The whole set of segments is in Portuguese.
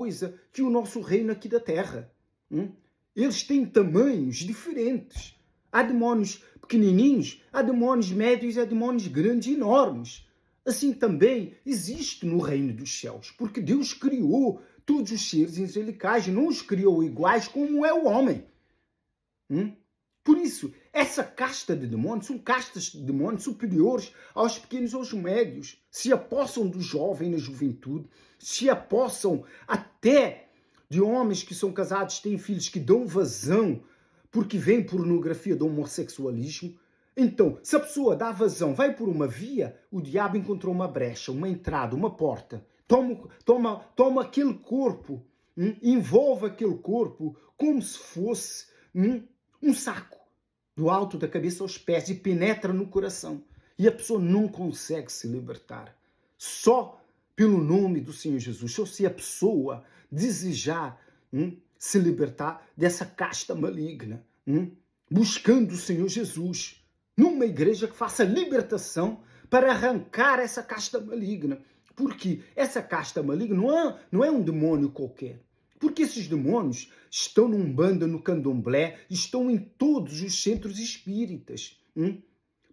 coisa que o nosso reino aqui da Terra. Eles têm tamanhos diferentes. Há demónios pequenininhos, há demónios médios e há demónios grandes e enormes. Assim também existe no reino dos céus, porque Deus criou todos os seres angelicais, não os criou iguais como é o homem. Por isso, essa casta de demônios são castas de demônios superiores aos pequenos e aos médios. Se apossam do jovem na juventude, se apossam até de homens que são casados, têm filhos, que dão vazão porque vem pornografia do homossexualismo. Então, se a pessoa dá vazão, vai por uma via, o diabo encontrou uma brecha, uma entrada, uma porta. Toma aquele corpo, envolve aquele corpo como se fosse um saco, do alto da cabeça aos pés, e penetra no coração. E a pessoa não consegue se libertar. Só pelo nome do Senhor Jesus. Só se a pessoa desejar se libertar dessa casta maligna, buscando o Senhor Jesus, numa igreja que faça libertação para arrancar essa casta maligna. Porque essa casta maligna não é um demônio qualquer. Porque esses demônios estão no Umbanda, no Candomblé, estão em todos os centros espíritas.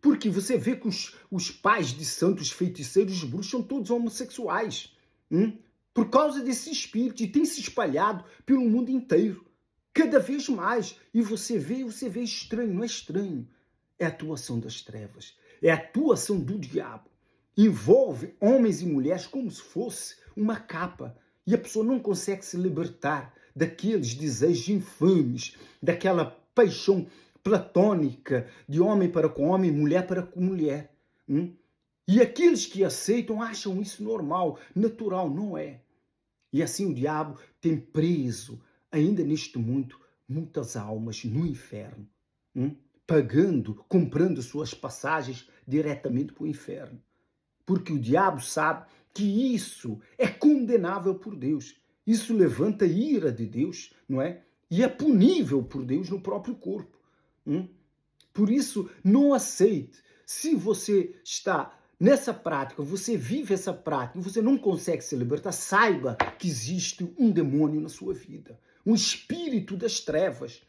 Porque você vê que os pais de santos, feiticeiros, bruxos, são todos homossexuais. Por causa desse espírito, e tem se espalhado pelo mundo inteiro. Cada vez mais. E você vê estranho, não é estranho. É a atuação das trevas. É a atuação do diabo. Envolve homens e mulheres como se fosse uma capa. E a pessoa não consegue se libertar daqueles desejos infames, daquela paixão platônica de homem para com homem, mulher para com mulher. E aqueles que aceitam acham isso normal, natural, não é. E assim o diabo tem preso, ainda neste mundo, muitas almas no inferno, pagando, comprando suas passagens diretamente para o inferno. Porque o diabo sabe que isso é condenável por Deus. Isso levanta a ira de Deus, não é? E é punível por Deus no próprio corpo. Por isso, não aceite. Se você está nessa prática, você vive essa prática, você não consegue se libertar, saiba que existe um demônio na sua vida. Um espírito das trevas.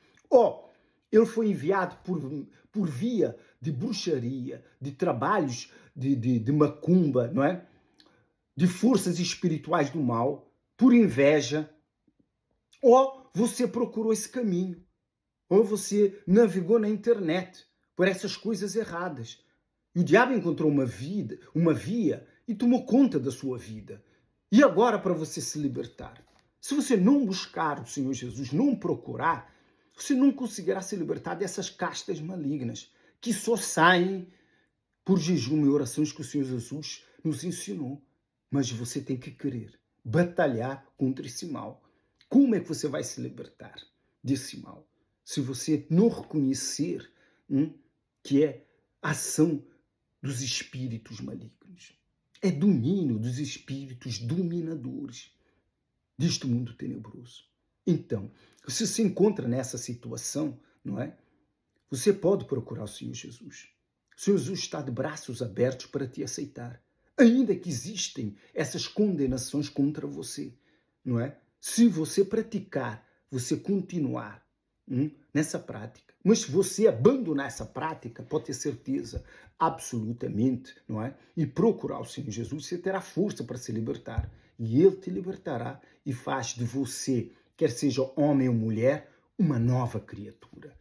Ele foi enviado por via de bruxaria, de trabalhos de macumba, não é? De forças espirituais do mal, por inveja. Ou você procurou esse caminho, ou você navegou na internet por essas coisas erradas. E o diabo encontrou uma via e tomou conta da sua vida. E agora, para você se libertar, se você não buscar o Senhor Jesus, não procurar, você não conseguirá se libertar dessas castas malignas, que só saem por jejum e orações que o Senhor Jesus nos ensinou. Mas você tem que querer batalhar contra esse mal. Como é que você vai se libertar desse mal? Se você não reconhecer que é ação dos espíritos malignos. É domínio dos espíritos dominadores deste mundo tenebroso. Então, se se encontra nessa situação, não é? Você pode procurar o Senhor Jesus. O Senhor Jesus está de braços abertos para te aceitar. Ainda que existem essas condenações contra você, não é? Se você praticar, você continuar nessa prática. Mas se você abandonar essa prática, pode ter certeza, absolutamente, não é? E procurar o Senhor Jesus, você terá força para se libertar. E Ele te libertará e faz de você, quer seja homem ou mulher, uma nova criatura.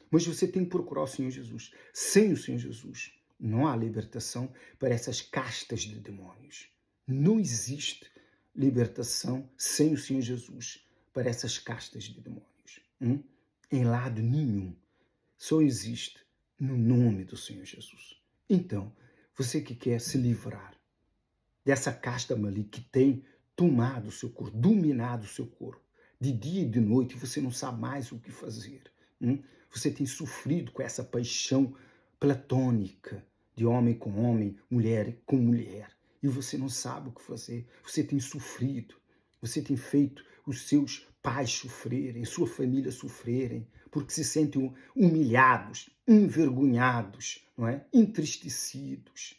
Mas você tem que procurar o Senhor Jesus. Sem o Senhor Jesus, não há libertação para essas castas de demônios. Não existe libertação sem o Senhor Jesus para essas castas de demônios. Em lado nenhum. Só existe no nome do Senhor Jesus. Então, você que quer se livrar dessa casta maligna que tem tomado o seu corpo, dominado o seu corpo, de dia e de noite, você não sabe mais o que fazer. Você tem sofrido com essa paixão platônica de homem com homem, mulher com mulher, e você não sabe o que fazer. Você tem sofrido, você tem feito os seus pais sofrerem, sua família sofrerem, porque se sentem humilhados, envergonhados, não é? Entristecidos.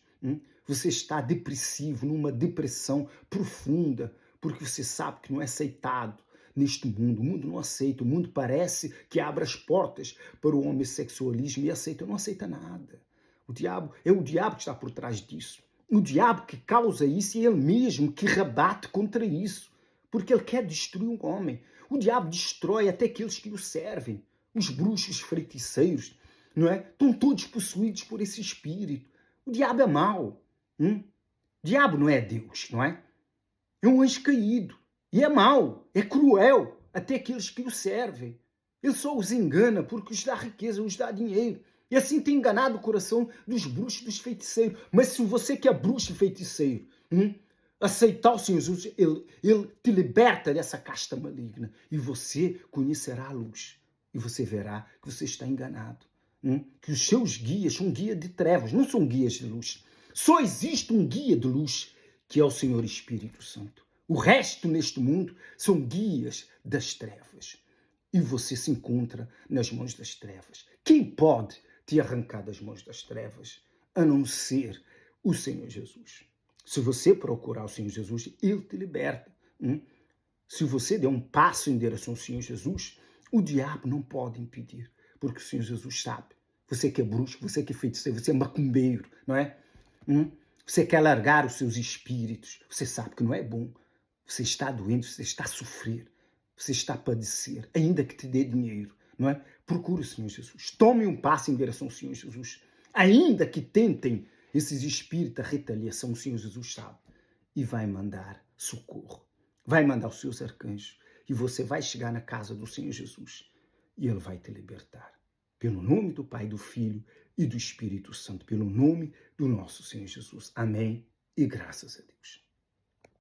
Você está depressivo, numa depressão profunda, porque você sabe que não é aceitado neste mundo. O mundo não aceita. O mundo parece que abre as portas para o homossexualismo e aceita. Não aceita nada. O diabo que está por trás disso. O diabo que causa isso e é ele mesmo que rebate contra isso, porque ele quer destruir um homem. O diabo destrói até aqueles que o servem. Os bruxos, os feiticeiros, não é? Estão todos possuídos por esse espírito. O diabo é mau. O diabo não é Deus, não é? É um anjo caído. E é mau, é cruel, até aqueles que o servem. Ele só os engana porque os dá riqueza, os dá dinheiro. E assim tem enganado o coração dos bruxos, dos feiticeiros. Mas se você que é bruxo e feiticeiro, aceitar o Senhor Jesus, ele te liberta dessa casta maligna. E você conhecerá a luz. E você verá que você está enganado. Que os seus guias são guias de trevas, não são guias de luz. Só existe um guia de luz, que é o Senhor Espírito Santo. O resto neste mundo são guias das trevas. E você se encontra nas mãos das trevas. Quem pode te arrancar das mãos das trevas, a não ser o Senhor Jesus? Se você procurar o Senhor Jesus, Ele te liberta. Se você der um passo em direção ao Senhor Jesus, o diabo não pode impedir, porque o Senhor Jesus sabe. Você que é bruxo, você que é feiticeiro, você é macumbeiro, não é? Você quer largar os seus espíritos, você sabe que não é bom. Você está doente, você está a sofrer, você está a padecer, ainda que te dê dinheiro, não é? Procure o Senhor Jesus. Tome um passo em direção ao Senhor Jesus. Ainda que tentem esses espíritos a retaliação, o Senhor Jesus sabe. E vai mandar socorro. Vai mandar os seus arcanjos. E você vai chegar na casa do Senhor Jesus. E Ele vai te libertar. Pelo nome do Pai, do Filho e do Espírito Santo. Pelo nome do nosso Senhor Jesus. Amém e graças a Deus.